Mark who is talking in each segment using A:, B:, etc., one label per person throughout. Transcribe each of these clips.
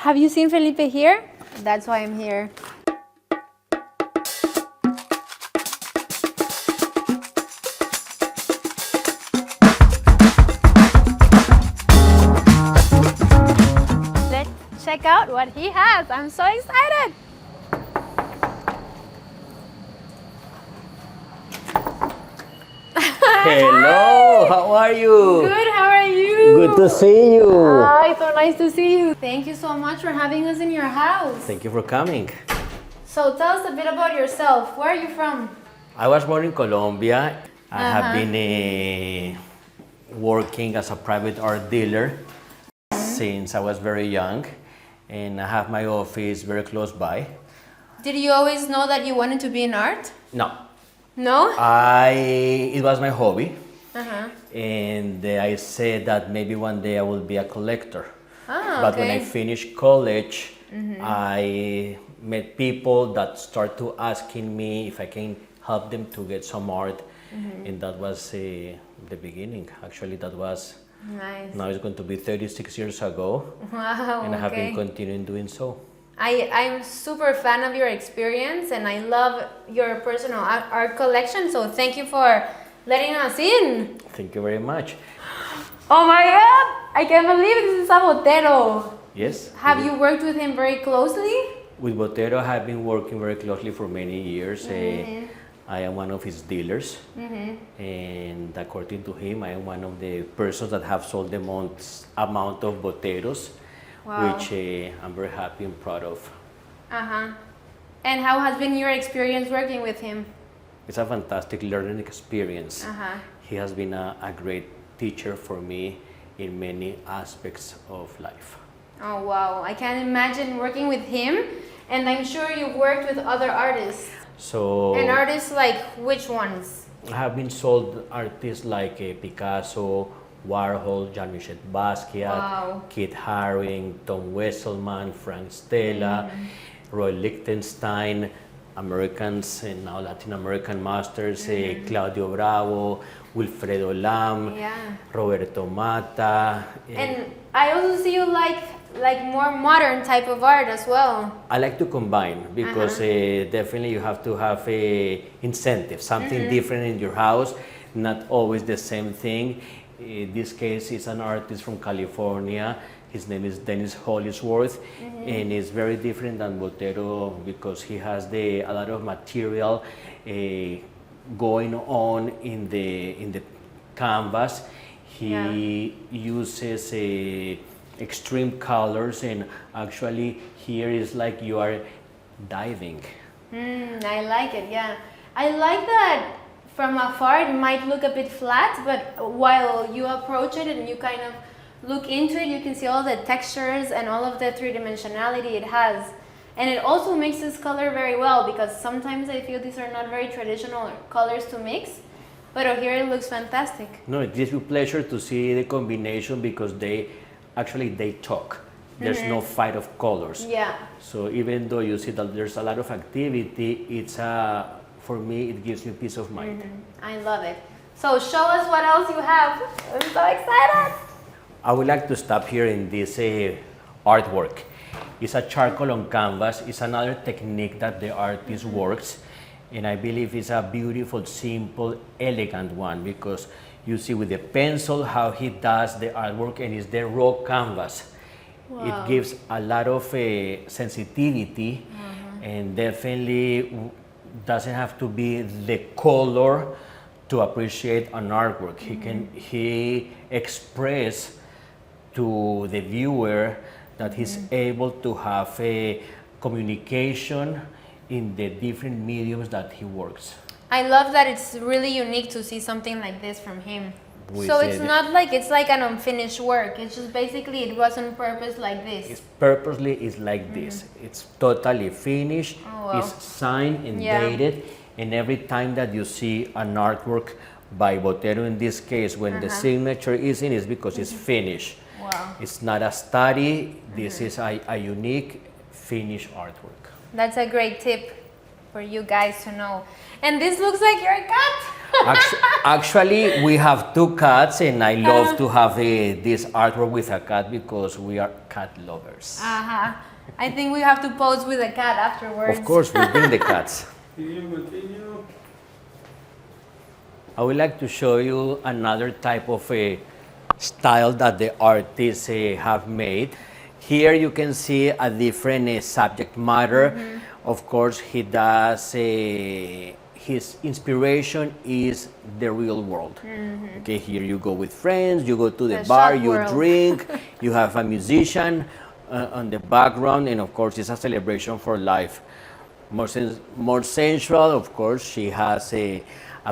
A: Have you seen Felipe here? That's why I'm here. Let's check out what he has. I'm so excited.
B: Hello, how are you?
A: Good, how are you?
B: Good to see you.
A: Hi, so nice to see you. Thank you so much for having us in your house.
B: Thank you for coming.
A: So tell us a bit about yourself. Where are you from?
B: I was born in Colombia. I have been working as a private art dealer since I was very young, and I have my office very close by.
A: Did you always know that you wanted to be in art?
B: No,
A: No?
B: it was my hobby,
A: Uh-huh.
B: and I said that maybe one day I will be a collector. But when I
A: okay.
B: finished college, I met people that start to asking me if I can help them to get some art, and that was the beginning. Actually, that was
A: Nice.
B: now it's going to be 36 years ago,
A: Wow,
B: and I have been
A: okay.
B: continuing doing so.
A: I'm super fan of your experience and I love your personal art collection, so thank you for letting us in.
B: Thank you very much.
A: Oh my god! I can't believe this is a Botero.
B: Yes.
A: Have you worked with him very closely?
B: With Botero, I have been working very closely for many years. I am one of his dealers, and according to him, I am one of the persons that have sold the most amount of Boteros,
A: Wow.
B: which I'm very happy and proud of.
A: Uh-huh. And how has been your experience working with him?
B: It's a fantastic learning experience.
A: Uh-huh.
B: He has been a great teacher for me in many aspects of life.
A: Oh wow, I can't imagine working with him, and I'm sure you've worked with other artists.
B: So
A: And artists like which ones?
B: I have been sold artists like Picasso, Warhol, Jean-Michel Basquiat,
A: Wow.
B: Keith Haring, Tom Wesselman, Frank Stella, Roy Lichtenstein, Americans and now Latin American masters, Claudio Bravo, Wilfredo Lam,
A: Yeah.
B: Roberto Mata.
A: And I also see you like more modern type of art as well.
B: I like to combine because definitely you have to have a incentive, something different in your house, not always the same thing. In this case, it's an artist from California. His name is Dennis Hollisworth, and it's very different than Botero because he has a lot of material going on in the canvas. He uses extreme colors, and actually here is like you are diving.
A: I like it, yeah. I like that from afar it might look a bit flat, but while you approach it and you kind of look into it, you can see all the textures and all of the three-dimensionality it has. And it also mixes color very well because sometimes I feel these are not very traditional colors to mix, but here it looks fantastic.
B: No, it gives you pleasure to see the combination because they talk. There's no fight of colors.
A: Yeah.
B: So even though you see that there's a lot of activity, it's for me it gives me peace of mind.
A: I love it. So show us what else you have. I'm so excited.
B: I would like to stop here in this artwork. It's a charcoal on canvas. It's another technique that the artist works, and I believe it's a beautiful, simple, elegant one because you see with the pencil how he does the artwork, and it's the raw canvas.
A: Wow.
B: It gives a lot of sensitivity, and definitely doesn't have to be the color to appreciate an artwork. He express to the viewer that he's able to have a communication in the different mediums that he works.
A: I love that it's really unique to see something like this from him.
B: With
A: So it's
B: the-
A: not like it's like an unfinished work. It's just basically it was on purpose like this.
B: It's purposely is like this. It's totally finished.
A: Oh, wow.
B: It's signed and
A: Yeah.
B: dated. And every time that you see an artwork by Botero, in this case, when the signature is in, it's because it's finished.
A: Wow.
B: It's not a study. This is a unique finished artwork.
A: That's a great tip for you guys to know. And this looks like your cat.
B: Actually, we have two cats, and I love to have this artwork with a cat because we are cat lovers.
A: Uh-huh. I think we have to pose with a cat afterwards.
B: Of course, we bring the cats.
C: Continue.
B: I would like to show you another type of a style that the artists have made. Here you can see a different subject matter. Of course, he does his inspiration is the real world. Okay, here you go with friends, you go to the bar,
A: shop
B: you
A: world.
B: drink, you have a musician on the background, and of course, it's a celebration for life. More sensual, of course, she has a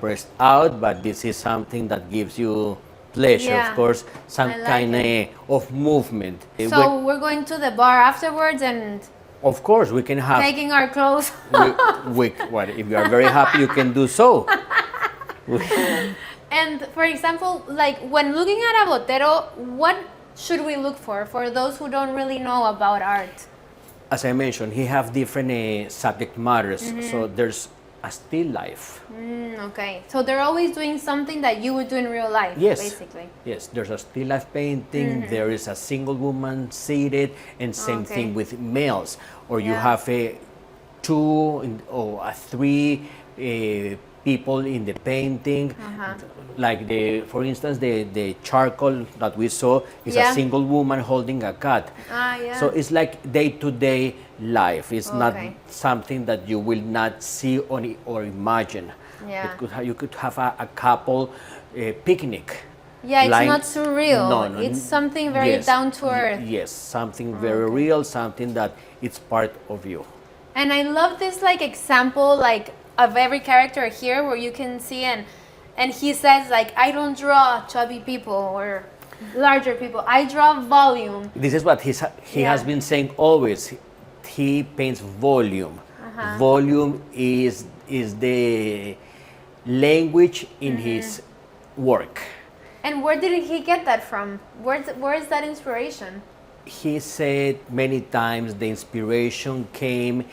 B: breast out, but this is something that gives you pleasure,
A: Yeah,
B: of course, some
A: I like
B: kind
A: it.
B: of movement.
A: So we're going to the bar afterwards and
B: Of course, we can have.
A: taking our clothes.
B: Well, if you are very happy, you can do so.
A: And for example, like when looking at a Botero, what should we look for those who don't really know about art?
B: As I mentioned, he have different subject matters. So there's a still life.
A: Okay, so they're always doing something that you would do in real life,
B: Yes.
A: basically.
B: Yes, there's a still life painting. There is a single woman seated, and same
A: Okay.
B: thing with males. Or you
A: Yeah.
B: have a three people in the painting. Like for instance, the charcoal that we saw is
A: Yeah.
B: a single woman holding a cat.
A: Ah, yeah.
B: So it's like day-to-day life. It's not
A: Okay.
B: something that you will not see or imagine.
A: Yeah.
B: You could have a couple picnic.
A: Yeah, it's
B: lying-
A: not surreal.
B: No,
A: It's something very
B: yes,
A: down to earth.
B: Yes, something very real, something that it's part of you.
A: And I love this like example like of every character here where you can see and he says like I don't draw chubby people or larger people. I draw volume.
B: This is what he has
A: Yeah.
B: been saying always. He paints volume. Volume is the language in his work.
A: And where did he get that from? Where is that inspiration?
B: He said many times the inspiration came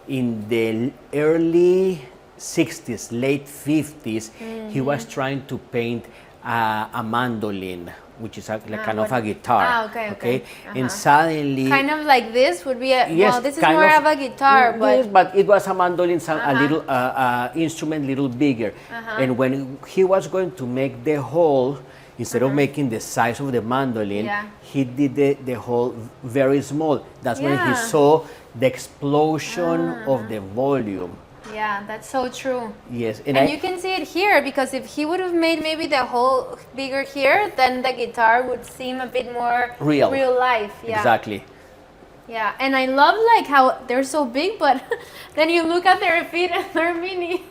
B: in the early 60s, late 50s. He was trying to paint a mandolin, which is like kind of a guitar.
A: Okay.
B: And suddenly,
A: Kind of like this would be a
B: yes,
A: well, this is
B: kind
A: more of a guitar,
B: yes,
A: but
B: but it was a mandolin, a little instrument, little bigger. And when he was going to make the hole, instead of making the size of the mandolin,
A: Yeah.
B: he did the hole very small. That's when he
A: Yeah.
B: saw the explosion of the volume.
A: yeah, that's so true.
B: Yes,
A: And you can see it here because if he would have made maybe the hole bigger here, then the guitar would seem a bit more
B: Real.
A: life. Yeah.
B: Exactly.
A: Yeah, and I love like how they're so big, but then you look at their feet and they're mini.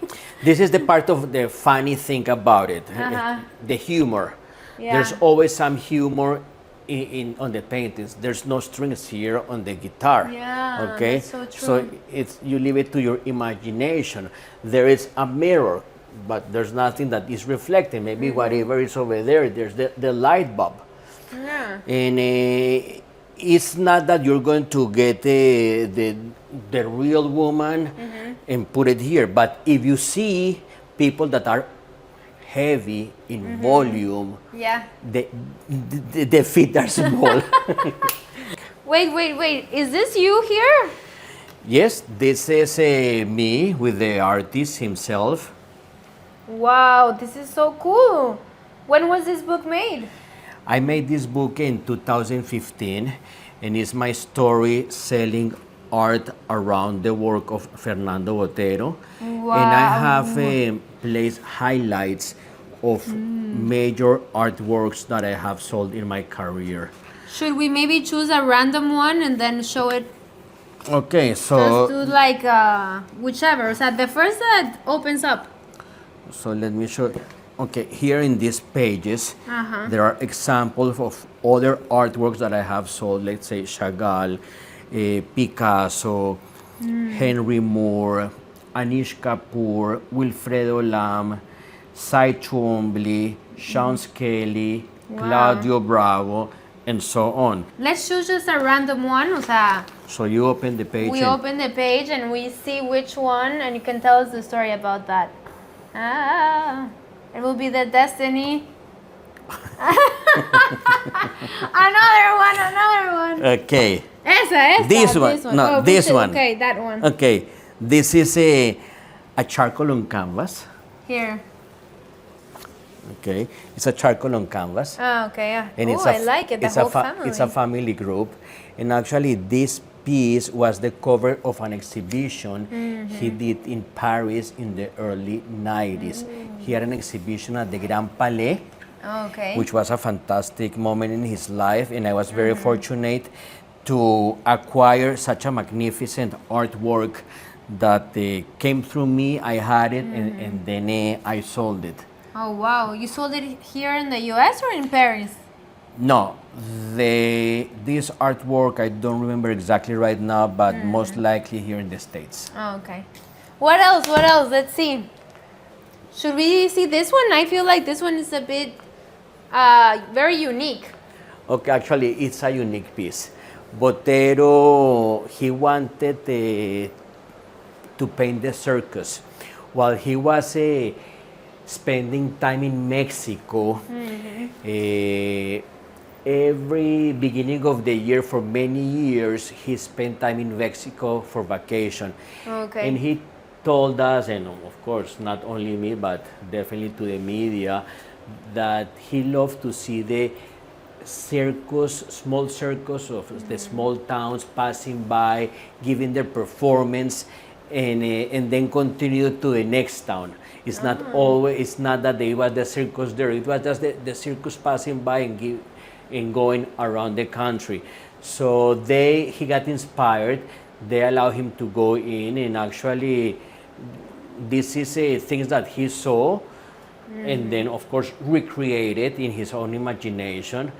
B: This is the part of the funny thing about it, the humor.
A: Yeah.
B: There's always some humor on the paintings. There's no strings here on the guitar.
A: Yeah,
B: Okay.
A: that's so true.
B: it's you leave it to your imagination. There is a mirror, but there's nothing that is reflecting. Maybe whatever is over there. There's the light bulb.
A: Yeah.
B: And it's not that you're going to get the real woman and put it here, but if you see people that are heavy in volume,
A: Yeah.
B: the feet are small.
A: Wait. Is this you here?
B: Yes, this is me with the artist himself.
A: Wow, this is so cool. When was this book made?
B: I made this book in 2015, and it's my story selling art around the work of Fernando Botero.
A: Wow.
B: And I have placed highlights of major artworks that I have sold in my career.
A: Should we maybe choose a random one and then show it?
B: Okay,
A: Let's
B: so
A: do like whichever. So the first that opens up.
B: let me show. Okay, here in these pages, there are examples of other artworks that I have sold. Let's say Chagall, Picasso, Henry Moore, Anish Kapoor, Wilfredo Lam, Cy Twombly, Sean Skelly, Claudio Bravo, and so on.
A: Let's choose just a random one. O sea,
B: So you open the page.
A: we open the page and we see which one, and you can tell us the story about that. Ah, it will be the destiny. Another one.
B: Okay.
A: Esa.
B: This one. No,
A: Oh,
B: this one.
A: Okay, that one.
B: Okay. This is a charcoal on canvas.
A: Here.
B: Okay. It's a charcoal on canvas.
A: Oh, okay. Yeah.
B: And
A: Oh, I like it. The whole family.
B: It's a family group. And actually, this piece was the cover of an exhibition he did in Paris in the early 90s. He had an exhibition at the Grand Palais,
A: Okay.
B: which was a fantastic moment in his life. And I was very fortunate to acquire such a magnificent artwork that came through me. I had it, and then I sold it.
A: Oh, wow. You sold it here in the US or in Paris?
B: No, this artwork, I don't remember exactly right now, but most likely here in the States.
A: Oh, okay. What else? Let's see. Should we see this one? I feel like this one is a bit very unique.
B: Okay, actually, it's a unique piece. Botero, he wanted to paint the circus. While he was spending time in Mexico, every beginning of the year for many years, he spent time in Mexico for vacation.
A: Okay.
B: And he told us, and of course, not only me, but definitely to the media, that he loved to see the small circus of the small towns passing by, giving their performance, and then continue to the next town. It's not always. It's not that there was the circus there. It was just the circus passing by and going around the country. So he got inspired. They allowed him to go in, and actually, this is things that he saw, and then of course recreated in his own imagination.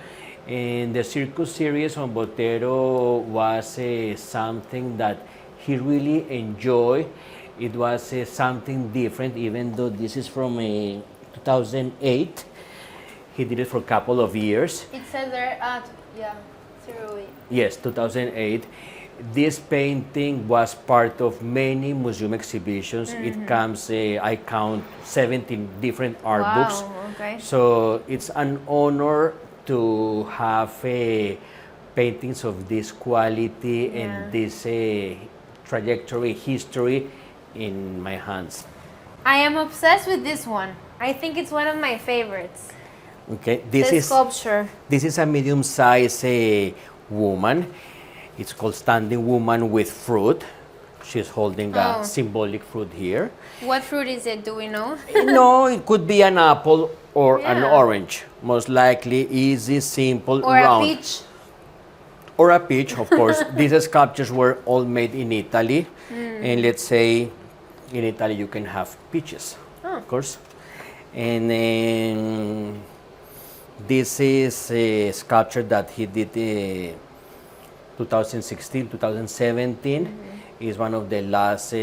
B: And the circus series on Botero was something that he really enjoyed. It was something different, even though this is from 2008. He did it for a couple of years.
A: It says there, yeah, 08.
B: Yes, 2008. This painting was part of many museum exhibitions. It comes, I count 17 different art books.
A: Wow, okay.
B: So it's an honor to have paintings of this quality and this trajectory, history in my hands.
A: I am obsessed with this one. I think it's one of my favorites.
B: Okay,
A: This sculpture.
B: This is a medium-sized woman. It's called Standing Woman with Fruit. She's holding a symbolic fruit here.
A: What fruit is it? Do we know?
B: No, it could be an apple or an
A: Yeah.
B: orange. Most likely, easy, simple,
A: Or
B: round.
A: a peach?
B: Or a peach, of course. These sculptures were all made in Italy. And let's say in Italy you can have peaches, of course. And then this is a sculpture that he did 2016, 2017. Is one of the last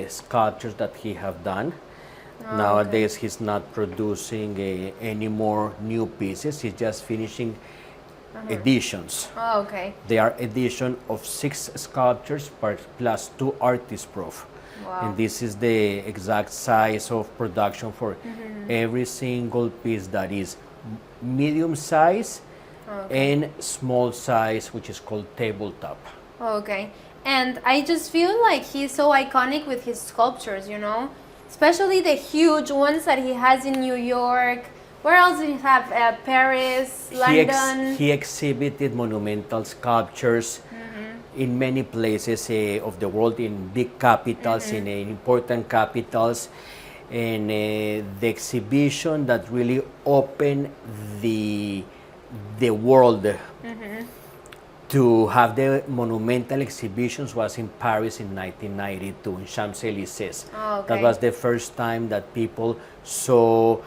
B: sculptures that he have done. Nowadays he's not producing any more new pieces. He's just finishing editions.
A: Oh, okay.
B: They are edition of 6 sculptures plus 2 artist proof.
A: Wow.
B: And this is the exact size of production for every single piece that is medium size and small size, which is called tabletop.
A: Okay. And I just feel like he's so iconic with his sculptures, you know? Especially the huge ones that he has in New York. Where else did he have? Paris, London?
B: He exhibited monumental sculptures in many places of the world, in big capitals, in important capitals. And the exhibition that really opened the world to have the monumental exhibitions was in Paris in 1992 in Champs-Élysées.
A: Oh, okay.
B: That was the first time that people saw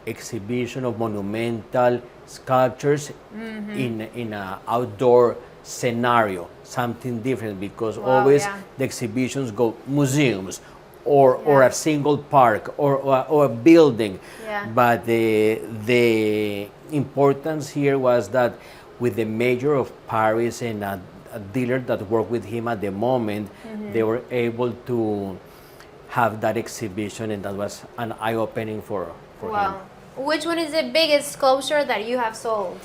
B: exhibition of monumental sculptures in an outdoor scenario, something different, because always the exhibitions go museums or a single park or a building.
A: Yeah.
B: But the importance here was that with the mayor of Paris and a dealer that worked with him at the moment, they were able to have that exhibition, and that was an eye-opening for him.
A: Which one is the biggest sculpture that you have sold?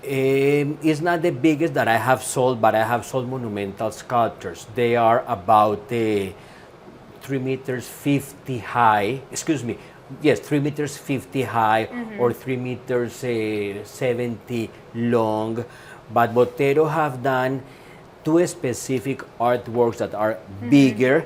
B: It's not the biggest that I have sold, but I have sold monumental sculptures. They are about 3 meters 50 high. Excuse me. Yes, 3 meters 50 high or 3 meters 70 long. But Botero have done 2 specific artworks that are bigger,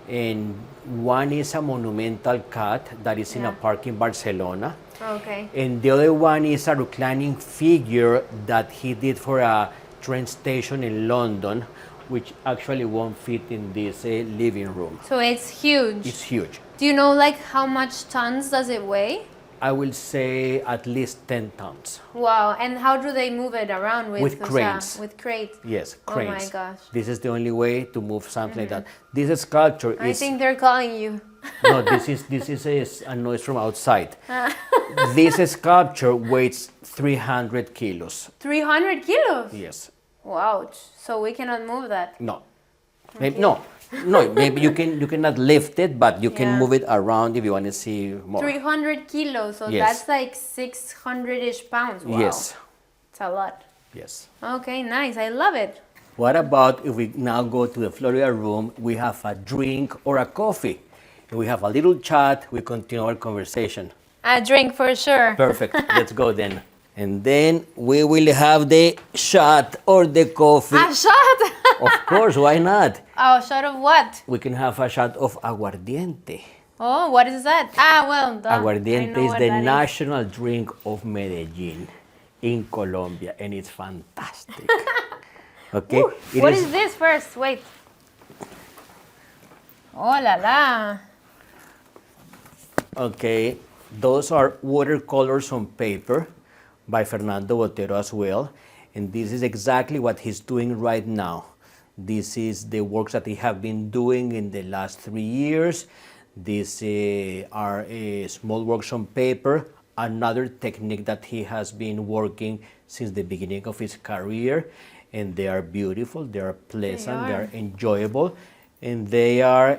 B: and one is a monumental cat that is in a park in Barcelona.
A: Okay.
B: And the other one is a reclining figure that he did for a train station in London, which actually won't fit in this living room.
A: So it's huge.
B: It's huge.
A: Do you know like how much tons does it weigh?
B: I will say at least 10 tons.
A: Wow. And how do they move it around with
B: cranes?
A: With cranes.
B: Yes, cranes.
A: Oh my gosh.
B: This is the only way to move something like that. This sculpture
A: I
B: is...
A: think they're calling you.
B: No, this is a noise from outside. This sculpture weighs 300 kilos.
A: 300 kilos?
B: Yes.
A: Wow. So we cannot move that.
B: No. Maybe, no. Maybe you cannot lift it, but you can move it around if you want to see more.
A: 300 kilos, so
B: Yes.
A: that's like 600-ish pounds. Wow.
B: Yes.
A: It's a lot.
B: Yes.
A: Okay, nice. I love it.
B: What about if we now go to the Florida room, we have a drink or a coffee. We have a little chat, we continue our conversation.
A: A drink for sure.
B: Perfect. Let's go then. And then we will have the shot or the coffee.
A: A shot?
B: Of course, why not?
A: Oh, shot of what?
B: We can have a shot of aguardiente.
A: Oh, what is that? Ah, well, duh. I
B: Aguardiente
A: know
B: is
A: what
B: the
A: that is.
B: national drink of Medellin in Colombia, and it's fantastic. Okay.
A: Ooh, what is this first? Wait. Oh la la.
B: Okay, those are watercolors on paper by Fernando Botero as well, and this is exactly what he's doing right now. This is the works that he have been doing in the last 3 years. These are small works on paper, another technique that he has been working since the beginning of his career, and they are beautiful, they are pleasant, they are enjoyable, and they are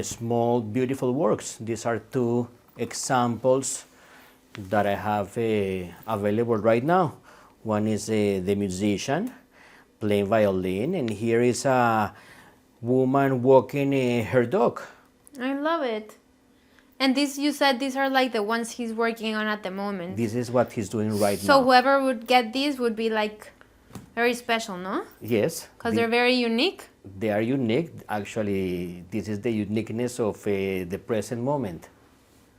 B: small, beautiful works. These are 2 examples that I have available right now. One is the musician playing violin, and here is a woman walking her dog.
A: I love it. And these, you said these are like the ones he's working on at the moment.
B: This is what he's doing right now.
A: So whoever would get these would be like very special, no?
B: Yes.
A: Because they're very unique.
B: They are unique. Actually, this is the uniqueness of the present moment.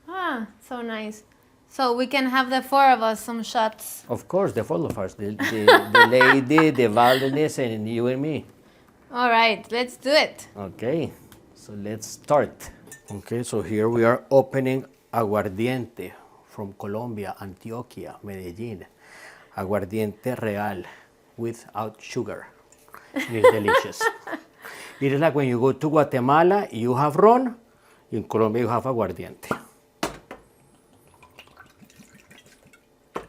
A: Ah, so nice. So we can have the 4 of us some shots.
B: Of course, the 4 of us, the lady, the violinist, and you and me.
A: All right, let's do it.
B: Okay, so let's start. Okay, so here we are opening aguardiente from Colombia, Antioquia, Medellin. Aguardiente real, without sugar. It is delicious. It is like when you go to Guatemala, you have ron. In Colombia, you have aguardiente.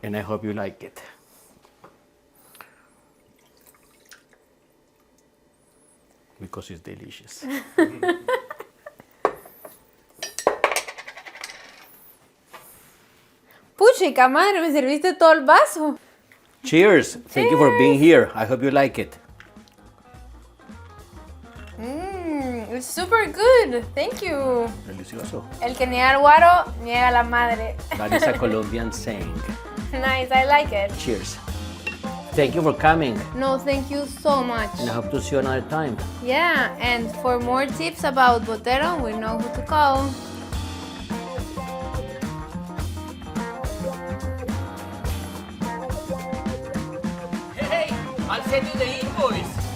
B: And I hope you like it. Because it's delicious.
A: Puchica madre, me serviste todo el vaso.
B: Cheers! Thank you for being here. I hope you like it.
A: It's super good. Thank you.
B: Delicioso.
A: El que niega el guaro, niega la madre.
B: That is a Colombian saying.
A: Nice, I like it.
B: Cheers. Thank you for coming.
A: No, thank you so much.
B: And I hope to see you another time.
A: Yeah, and for more tips about Botero, we know who to call.
B: Hey, I'll send you the invoice.